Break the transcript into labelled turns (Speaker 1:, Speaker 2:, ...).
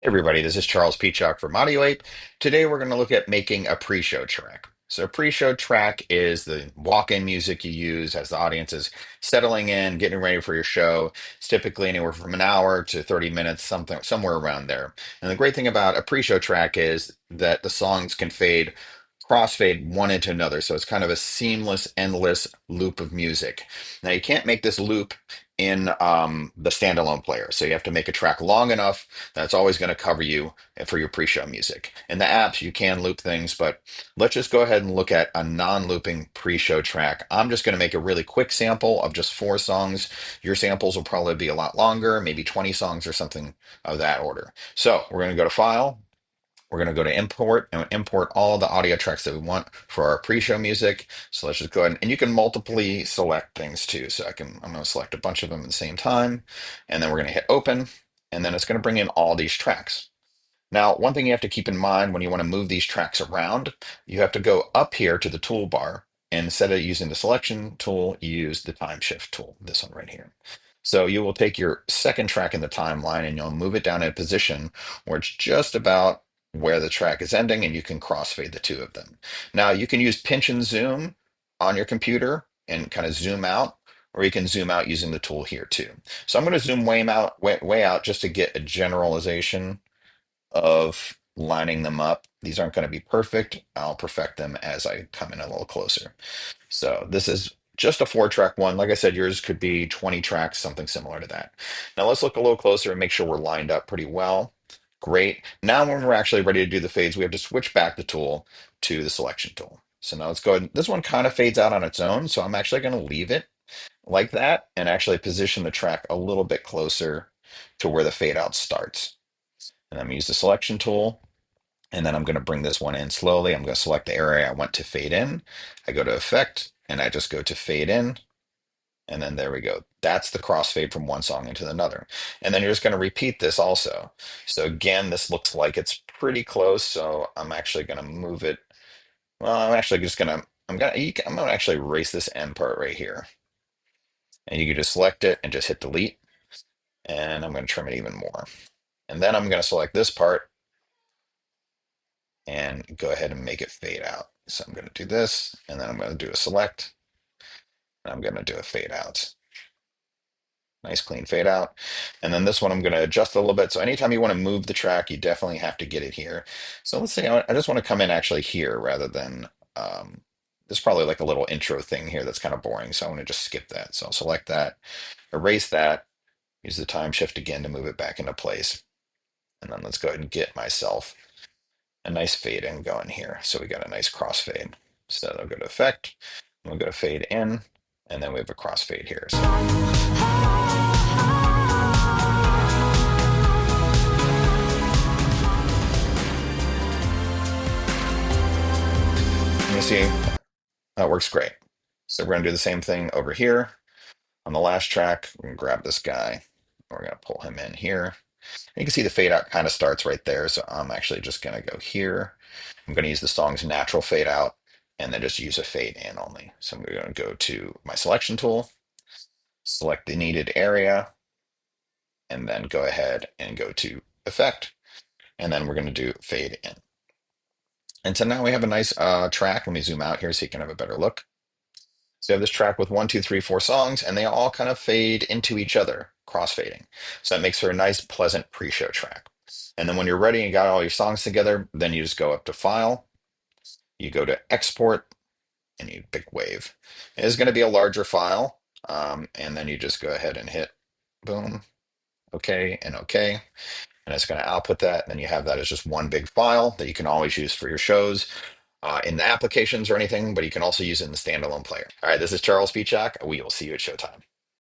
Speaker 1: Everybody, this is Charles Peachock from Audio Ape. Today we're going to look at making a pre-show track. So a pre-show track is the walk-in music you use as the audience is settling in, getting ready for your show. It's typically anywhere from an hour to 30 minutes, something somewhere around there. And the great thing about a pre-show track is that the songs can crossfade one into another. So it's kind of a seamless, endless loop of music. Now you can't make this loop in the standalone player. So you have to make a track long enough that's always going to cover you for your pre-show music. In the apps, you can loop things, but let's just go ahead and look at a non-looping pre-show track. I'm just going to make a really quick sample of just 4 songs. Your samples will probably be a lot longer, maybe 20 songs or something of that order. So we're going to go to File. We're going to go to import and import all the audio tracks that we want for our pre-show music. So let's just go ahead and you can multiply select things too. So I'm going to select a bunch of them at the same time, and then we're going to hit open, and then it's going to bring in all these tracks. Now, one thing you have to keep in mind when you want to move these tracks around, you have to go up here to the toolbar. And instead of using the selection tool, you use the time shift tool, this one right here. So you will take your second track in the timeline and you'll move it down in a position where it's just about where the track is ending, and you can crossfade the two of them. Now, you can use pinch and zoom on your computer and kind of zoom out, or you can zoom out using the tool here too. So I'm going to zoom way out just to get a generalization of lining them up. These aren't going to be perfect. I'll perfect them as I come in a little closer. So this is just a 4 track one. Like I said, yours could be 20 tracks, something similar to that. Now let's look a little closer and make sure we're lined up pretty well. Great. Now when we're actually ready to do the fades, we have to switch back the tool to the selection tool. So now let's go ahead. This one kind of fades out on its own, so I'm actually going to leave it like that and actually position the track a little bit closer to where the fade out starts. And I'm going to use the selection tool. And then I'm going to bring this one in slowly. I'm going to select the area I want to fade in. I go to Effect, and I just go to Fade In. And then there we go. That's the crossfade from one song into another. And then you're just going to repeat this also. So again, this looks like it's pretty close. So I'm actually going to move it. Well, I'm actually just going to, I'm going to actually erase this end part right here. And you can just select it and just hit delete. And I'm going to trim it even more. And then I'm going to select this part and go ahead and make it fade out. So I'm going to do this, and then I'm going to do a select, and I'm going to do a fade out. Nice clean fade out. And then this one I'm going to adjust a little bit. So anytime you want to move the track, you definitely have to get it here. So let's say I just want to come in actually here rather than, there's probably like a little intro thing here that's kind of boring. So I want to just skip that. So I'll select that, erase that, use the time shift again to move it back into place. And then let's go ahead and get myself a nice fade in going here. So we got a nice crossfade. So I'll go to Effect, and we'll go to Fade In, and then we have a crossfade here. So you see that works great. So we're going to do the same thing over here on the last track. We're going to grab this guy. We're going to pull him in here. And you can see the fade out kind of starts right there. So I'm actually just going to go here. I'm going to use the song's natural fade out and then just use a fade in only. So I'm going to go to my selection tool, select the needed area, and then go ahead and go to Effect. And then we're going to do fade in. And so now we have a nice track. Let me zoom out here so you can have a better look. So you have this track with 1, 2, 3, 4 songs, and they all kind of fade into each other, crossfading. So that makes for a nice, pleasant pre-show track. And then when you're ready and you got all your songs together, then you just go up to File, you go to Export, and you pick Wave. It is going to be a larger file, and then you just go ahead and hit boom, okay, and okay. And it's going to output that. And then you have that as just one big file that you can always use for your shows in the applications or anything, but you can also use it in the standalone player. All right, this is Charles Peachock. We will see you at showtime.